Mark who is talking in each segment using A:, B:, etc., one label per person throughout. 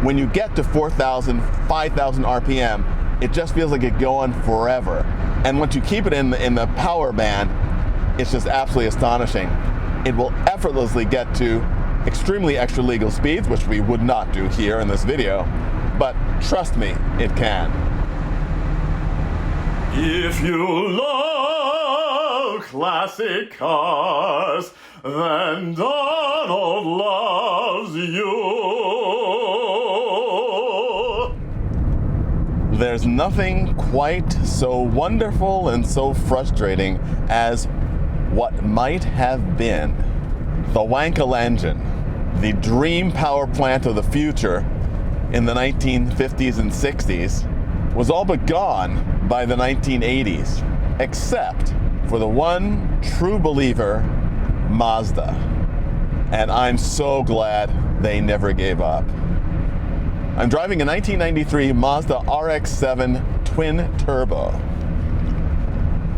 A: when you get to 4,000, 5,000 RPM, it just feels like it's going forever. And once you keep it in the power band, it's just absolutely astonishing. It will effortlessly get to extremely extra legal speeds, which we would not do here in this video, but trust me, it can.
B: If you love classic cars, then Donald loves you.
A: There's nothing quite so wonderful and so frustrating as what might have been. The Wankel engine, the dream power plant of the future in the 1950s and 60s, was all but gone by the 1980s, except for the one true believer, Mazda. And I'm so glad they never gave up. I'm driving a 1993 Mazda RX7 twin turbo.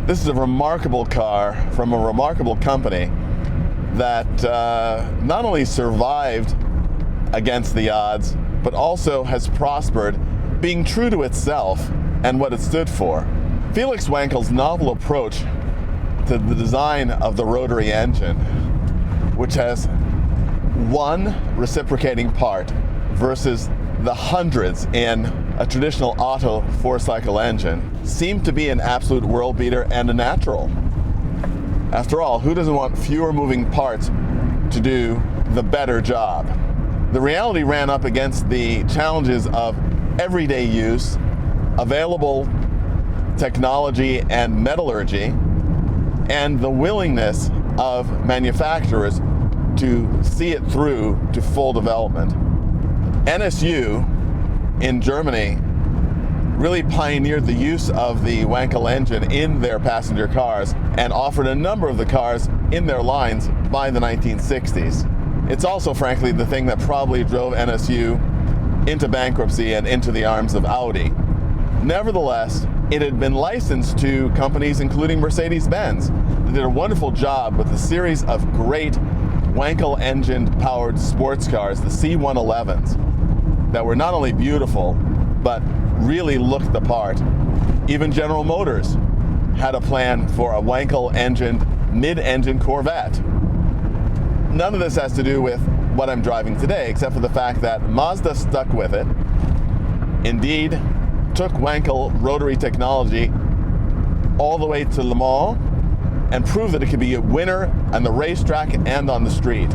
A: This is a remarkable car from a remarkable company that not only survived against the odds, but also has prospered, being true to itself and what it stood for. Felix Wankel's novel approach to the design of the rotary engine, which has one reciprocating part versus the hundreds in a traditional auto four-cycle engine, seemed to be an absolute world beater and a natural. After all, who doesn't want fewer moving parts to do the better job? The reality ran up against the challenges of everyday use, available technology and metallurgy, and the willingness of manufacturers to see it through to full development. NSU in Germany really pioneered the use of the Wankel engine in their passenger cars and offered a number of the cars in their lines by the 1960s. It's also, frankly, the thing that probably drove NSU into bankruptcy and into the arms of Audi. Nevertheless, it had been licensed to companies including Mercedes-Benz that did a wonderful job with a series of great Wankel engine powered sports cars, the C111s, that were not only beautiful, but really looked the part. Even General Motors had a plan for a Wankel engined mid-engine Corvette. None of this has to do with what I'm driving today, except for the fact that Mazda stuck with it. Indeed, took Wankel rotary technology all the way to Le Mans and proved that it could be a winner on the racetrack and on the street.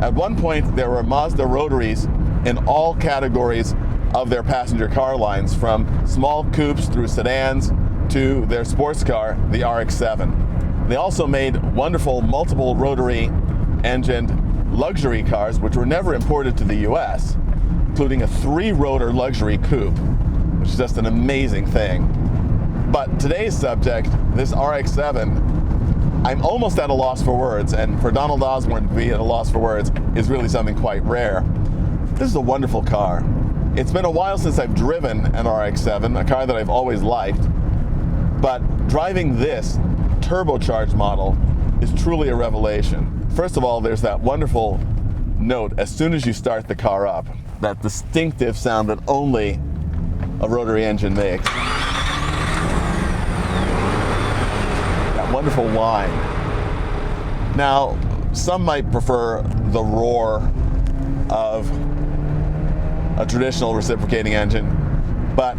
A: At one point, there were Mazda rotaries in all categories of their passenger car lines, from small coupes through sedans to their sports car, the RX7. They also made wonderful multiple rotary engined luxury cars, which were never imported to the US, including a 3-rotor luxury coupe, which is just an amazing thing. But today's subject, this RX7, I'm almost at a loss for words, and for Donald Osborne to be at a loss for words is really something quite rare. This is a wonderful car. It's been a while since I've driven an RX7, a car that I've always liked, but driving this turbocharged model is truly a revelation. First of all, there's that wonderful note as soon as you start the car up, that distinctive sound that only a rotary engine makes. That wonderful whine. Now, some might prefer the roar of a traditional reciprocating engine, but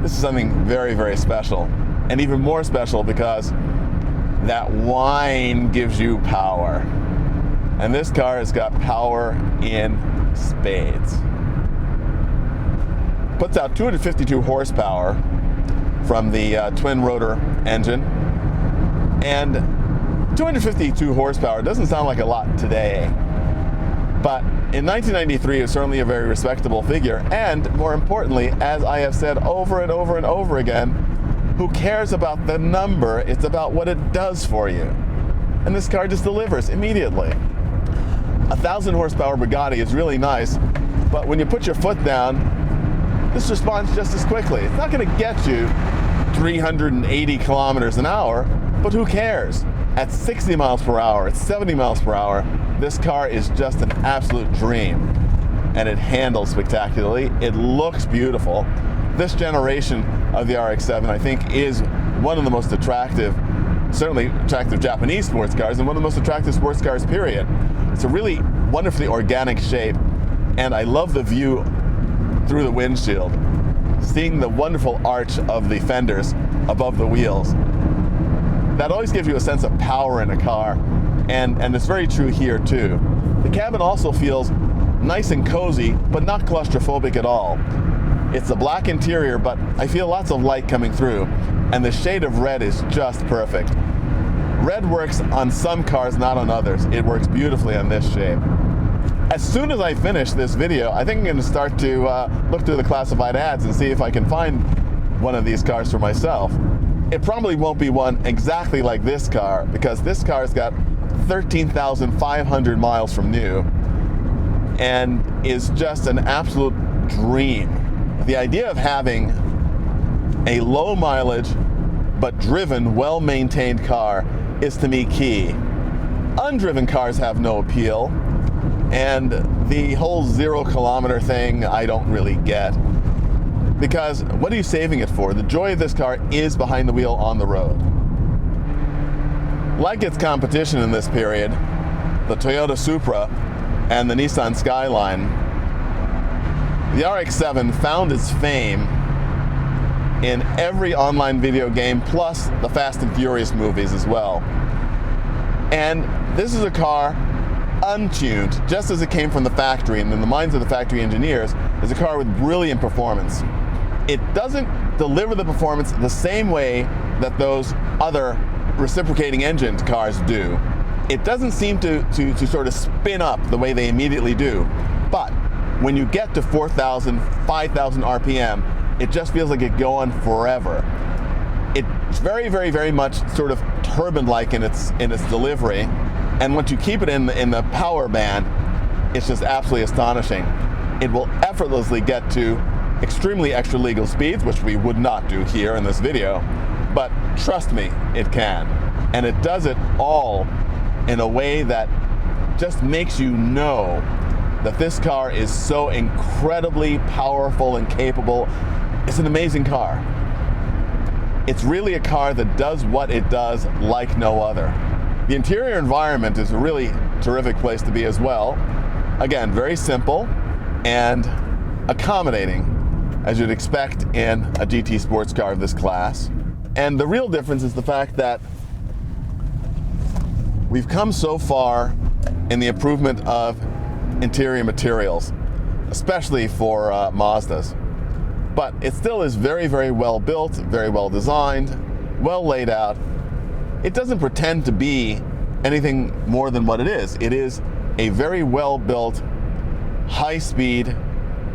A: this is something very, very special. And even more special because that whine gives you power. And this car has got power in spades. Puts out 252 horsepower from the twin rotor engine. And 252 horsepower doesn't sound like a lot today, but in 1993 it was certainly a very respectable figure. And more importantly, as I have said over and over and over again, who cares about the number? It's about what it does for you. And this car just delivers immediately. 1,000 horsepower Bugatti is really nice, but when you put your foot down, this responds just as quickly. It's not going to get you 380 kilometers an hour, but who cares? At 60 miles per hour, at 70 miles per hour, this car is just an absolute dream. and it handles spectacularly. It looks beautiful. This generation of the RX-7, I think, is one of the most attractive, certainly attractive Japanese sports cars, and one of the most attractive sports cars, period. It's a really wonderfully organic shape, and I love the view through the windshield, seeing the wonderful arch of the fenders above the wheels. That always gives you a sense of power in a car, and it's very true here too. The cabin also feels nice and cozy, but not claustrophobic at all. It's a black interior, but I feel lots of light coming through, and the shade of red is just perfect. Red works on some cars, not on others. It works beautifully on this shape. As soon as I finish this video, I think I'm going to start to look through the classified ads and see if I can find one of these cars for myself. It probably won't be one exactly like this car, because this car's got 13,500 miles from new and is just an absolute dream. The idea of having a low mileage but driven, well-maintained car is to me key. Undriven cars have no appeal, and the whole 0 kilometer thing I don't really get. Because what are you saving it for? The joy of this car is behind the wheel on the road. Like its competition in this period, the Toyota Supra and the Nissan Skyline, the RX-7 found its fame in every online video game, plus the Fast and Furious movies as well. And this is a car untuned, just as it came from the factory and in the minds of the factory engineers, is a car with brilliant performance. It doesn't deliver the performance the same way that those other reciprocating engine cars do. It doesn't seem to sort of spin up the way they immediately do. But when you get to 4,000, 5,000 RPM, it just feels like it's going forever. It's very, very, very much sort of turbine-like in its delivery. And once you keep it in the power band, it's just absolutely astonishing. It will effortlessly get to extremely extra legal speeds, which we would not do here in this video, but trust me, it can. And it does it all in a way that just makes you know that this car is so incredibly powerful and capable. It's an amazing car. It's really a car that does what it does like no other. The interior environment is a really terrific place to be as well. Again, very simple and accommodating, as you'd expect in a GT sports car of this class. And the real difference is the fact that we've come so far in the improvement of interior materials, especially for Mazdas. But it still is very, very well built, very well designed, well laid out. It doesn't pretend to be anything more than what it is. It is a very well built, high-speed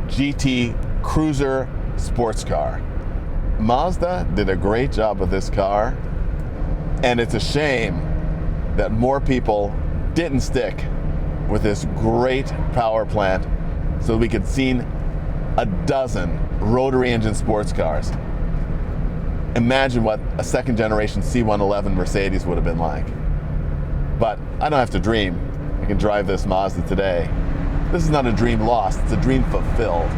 A: GT cruiser sports car. Mazda did a great job with this car, and it's a shame that more people didn't stick with this great power plant so we could see a dozen rotary engine sports cars. Imagine what a second generation C111 Mercedes would have been like. But I don't have to dream. I can drive this Mazda today. This is not a dream lost, it's a dream fulfilled.